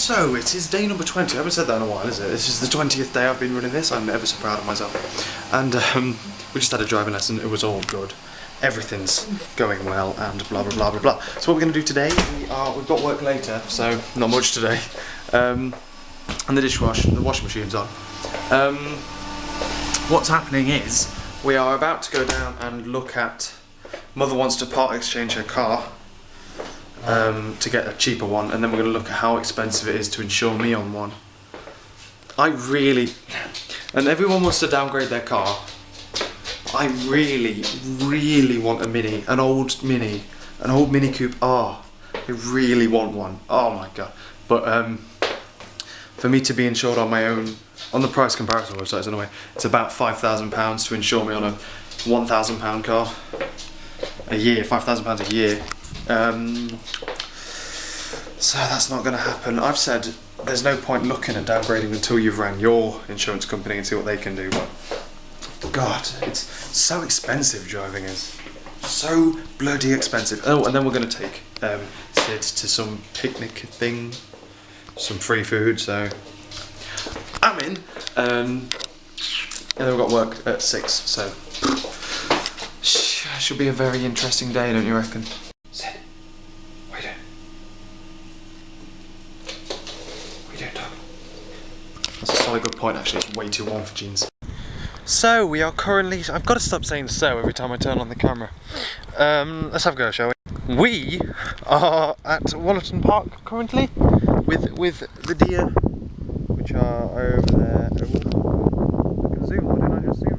So it is day number 20. I haven't said that in a while, is it? This is the 20th day I've been running this. I'm ever so proud of myself. And we just had a driving lesson. It was all good. Everything's going well and blah blah blah blah blah. So what we're going to do today, we've got work later, so not much today. And the washing machine's on. What's happening is we are about to go down and look at. Mother wants to part exchange her car to get a cheaper one, and then we're going to look at how expensive it is to insure me on one. And everyone wants to downgrade their car. I really want a Mini, an old Mini Coupe R. I really want one. Oh my god! But for me to be insured on my own, on the price comparison websites anyway, it's about £5,000 to insure me on a £1,000 car a year, £5,000 a year. So that's not going to happen. I've said there's no point looking at downgrading until you've rang your insurance company and see what they can do. But God, it's so expensive. Driving is so bloody expensive. Oh, and then we're going to take Sid to some picnic thing, some free food. So I'm in. And then we've got work at 6. So should be a very interesting day, don't you reckon? Sid, what are you doing? What are you doing, dog? That's a solid good point, actually. It's way too warm for jeans. So we are currently. I've got to stop saying "so" every time I turn on the camera. Let's have a go, shall we? We are at Wollaton Park currently with the deer, which are over there. I can zoom. Why don't I just zoom?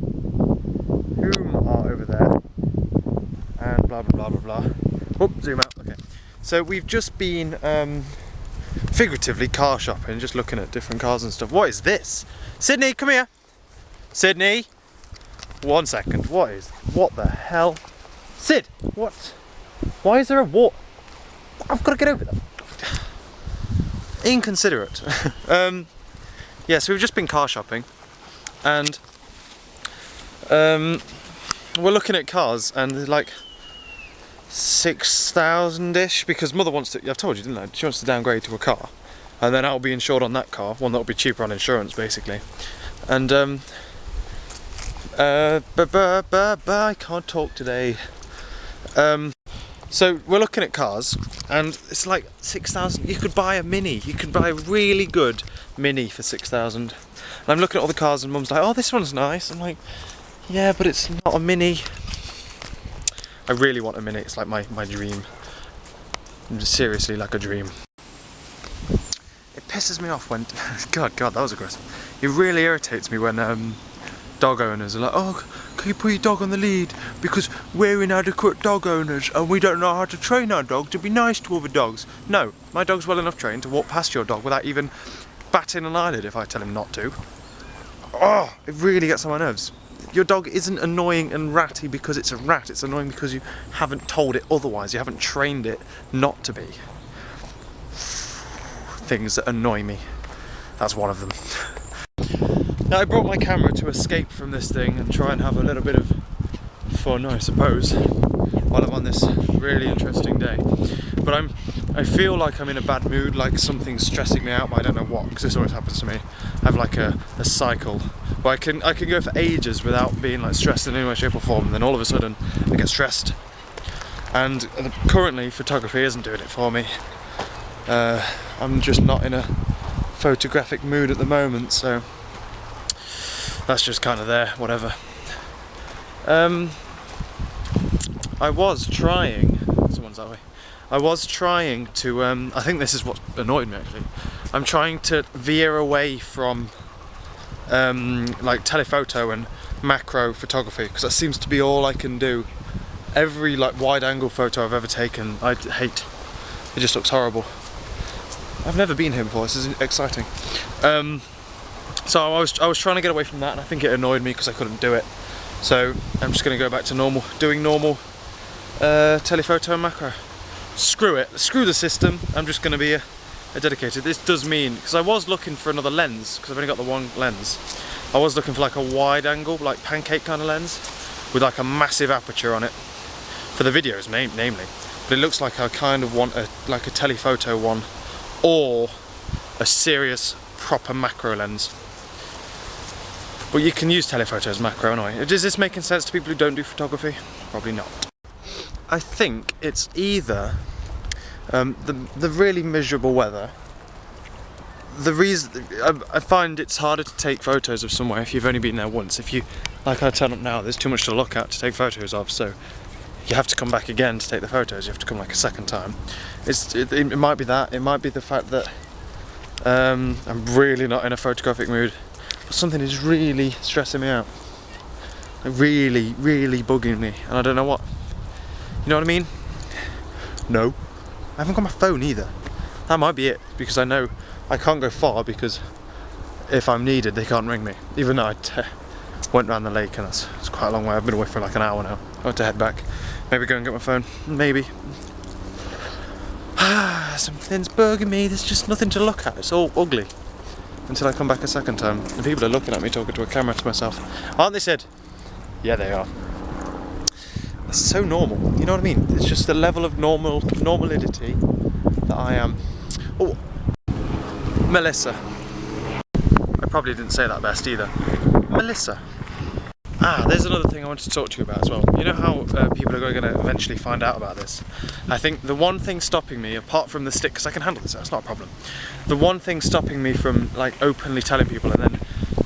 Whom are over there? And blah blah blah blah blah. Oh, zoom out. Okay. So we've just been figuratively car shopping, just looking at different cars and stuff. What is this? Sydney, come here. Sydney. 1 second. What the hell? Sid, what? Why is there a what? I've got to get over that. Inconsiderate. Yeah, so we've just been car shopping, and we're looking at cars, and they're like 6,000-ish, because Mother wants to, I've told you, didn't I? She wants to downgrade to a car, and then I'll be insured on that car, one that'll be cheaper on insurance, basically. And I can't talk today. So we're looking at cars, and it's like 6,000. You could buy a Mini. You could buy a really good Mini for 6,000. And I'm looking at all the cars, and Mum's like, "Oh, this one's nice." I'm like, "Yeah, but it's not a Mini." I really want a Mini. It's like my dream. Seriously, like a dream. It pisses me off when God, that was aggressive. It really irritates me when dog owners are like, "Oh, can you put your dog on the lead because we're inadequate dog owners and we don't know how to train our dog to be nice to other dogs." No, my dog's well enough trained to walk past your dog without even batting an eyelid if I tell him not to. Oh, it really gets on my nerves. Your dog isn't annoying and ratty because it's a rat. It's annoying because you haven't told it otherwise. You haven't trained it not to be. Things that annoy me. That's one of them. Now I brought my camera to escape from this thing and try and have a little bit of fun, I suppose, while I'm on this really interesting day. But I feel like I'm in a bad mood, like something's stressing me out, but I don't know what, because this always happens to me. I have like a cycle where I can go for ages without being like stressed in any way, shape or form, and then all of a sudden I get stressed. And currently photography isn't doing it for me. I'm just not in a photographic mood at the moment, so that's just kind of there, whatever. I was trying, someone's that way. I was trying to, I think this is what annoyed me actually. I'm trying to veer away from like telephoto and macro photography, because that seems to be all I can do. Every like wide angle photo I've ever taken, I hate. It just looks horrible. I've never been here before, this is exciting. So I was trying to get away from that, and I think it annoyed me because I couldn't do it. So I'm just going to go back to doing normal telephoto and macro. Screw it, screw the system. I'm just going to be a dedicated. This does mean, because I was looking for another lens, because I've only got the one lens. I was looking for like a wide angle, like pancake kind of lens, with like a massive aperture on it, for the videos namely. But it looks like I kind of want like a telephoto one, or a serious, proper macro lens. But you can use telephoto as macro anyway. Is this making sense to people who don't do photography? Probably not. I think it's either the really miserable weather. The reason I find it's harder to take photos of somewhere if you've only been there once. If you, like I turn up now, there's too much to look at to take photos of, so you have to come back again to take the photos. You have to come like a second time. It might be that. It might be the fact that I'm really not in a photographic mood. But something is really stressing me out. Really, really bugging me, and I don't know what. You know what I mean? No. I haven't got my phone either. That might be it, because I know I can't go far, because if I'm needed they can't ring me. Even though I went round the lake, and it's quite a long way. I've been away for like an hour now. I want to head back. Maybe go and get my phone. Maybe. Something's bugging me. There's just nothing to look at. It's all ugly. Until I come back a second time. And people are looking at me talking to a camera to myself. Aren't they, Sid? Yeah, they are. It's so normal. You know what I mean? It's just the level of normality that I am. Oh, Melissa. I probably didn't say that best either. Melissa. There's another thing I wanted to talk to you about as well. You know how people are going to eventually find out about this? I think the one thing stopping me, apart from the stick, because I can handle this, that's not a problem. The one thing stopping me from like openly telling people and then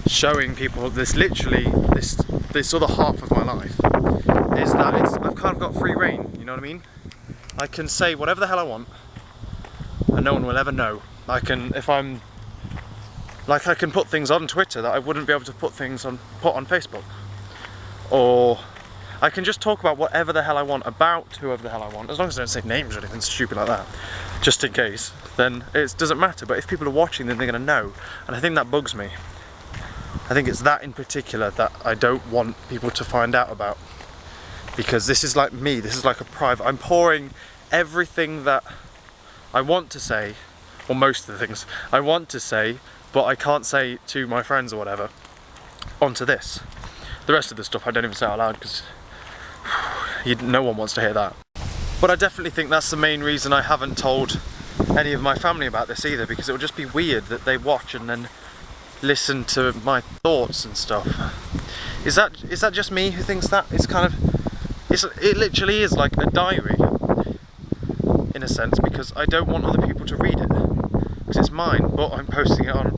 showing people this other half of my life is that I've kind of got free reign. You know what I mean? I can say whatever the hell I want, and no one will ever know. I can put things on Twitter that I wouldn't be able to put on Facebook. Or I can just talk about whatever the hell I want about whoever the hell I want, as long as I don't say names or anything stupid like that, just in case, then it doesn't matter. But if people are watching, then they're going to know, and I think that bugs me. I think it's that in particular that I don't want people to find out about, because this is like me, this is like a private, I'm pouring everything that I want to say, or most of the things I want to say, but I can't say to my friends or whatever, onto this. The rest of the stuff I don't even say out loud, because no one wants to hear that. But I definitely think that's the main reason I haven't told any of my family about this either, because it would just be weird that they watch and then listen to my thoughts and stuff. Is that just me who thinks that? It literally is like a diary, in a sense, because I don't want other people to read it, because it's mine, but I'm posting it on.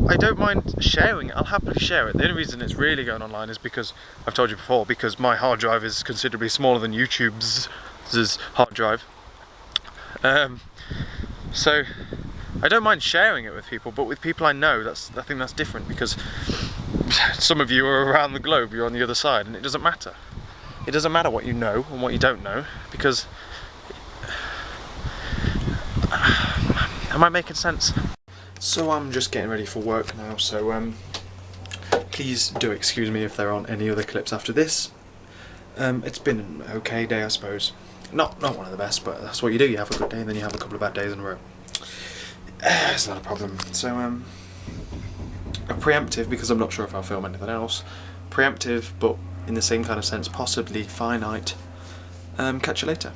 I don't mind sharing it, I'll happily share it. The only reason it's really going online is because, I've told you before, because my hard drive is considerably smaller than YouTube's hard drive. So I don't mind sharing it with people, but with people I know, I think that's different, because some of you are around the globe, you're on the other side, and it doesn't matter. It doesn't matter what you know and what you don't know, because... Am I making sense? So I'm just getting ready for work now, so please do excuse me if there aren't any other clips after this. It's been an okay day, I suppose. Not one of the best, but that's what you do. You have a good day and then you have a couple of bad days in a row. It's not a problem. So a preemptive, because I'm not sure if I'll film anything else. Preemptive, but in the same kind of sense, possibly finite. Catch you later.